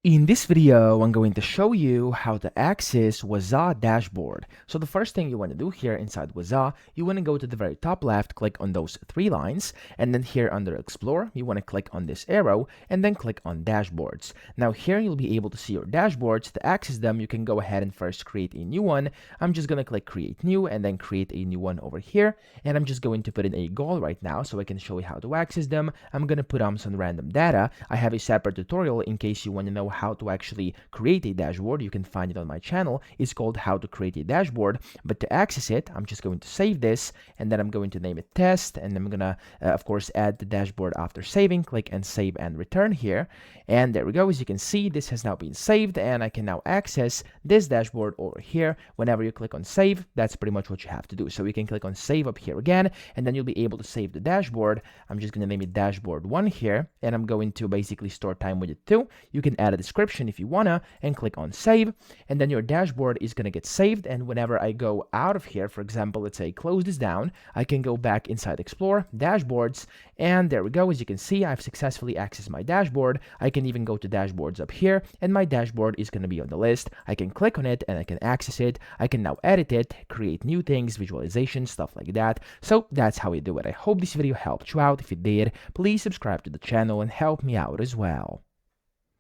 In this video, I'm going to show you how to access Wazuh dashboard. So the first thing you want to do here inside Wazuh, you want to go to the very top left, click on those three lines, and then here under Explore, you want to click on this arrow, and then click on Dashboards. Now here you'll be able to see your dashboards. To access them, you can go ahead and first create a new one. I'm just going to click Create New, and then create a new one over here, and I'm just going to put in a goal right now so I can show you how to access them. I'm going to put some random data. I have a separate tutorial in case you want to know how to actually create a dashboard. You can find it on my channel. It's called How to Create a Dashboard. But to access it, I'm just going to save this, and then I'm going to name it Test, and I'm gonna of course add the dashboard after saving. Click and save and return here, and there we go. As you can see, this has now been saved, and I can now access this dashboard over here. Whenever you click on save, that's pretty much what you have to do. So you can click on save up here again, and then you'll be able to save the dashboard. I'm just gonna name it dashboard 1 here, and I'm going to basically store time with it too. You can add a description if you wanna, and click on save, and then your dashboard is gonna get saved. And whenever I go out of here, for example, let's say close this down, I can go back inside Explore, Dashboards, and there we go. As you can see, I've successfully accessed my dashboard. I can even go to dashboards up here, and my dashboard is gonna be on the list. I can click on it and I can access it. I can now edit it, create new things, visualization, stuff like that. So that's how we do it. I hope this video helped you out. If it did, please subscribe to the channel and help me out as well.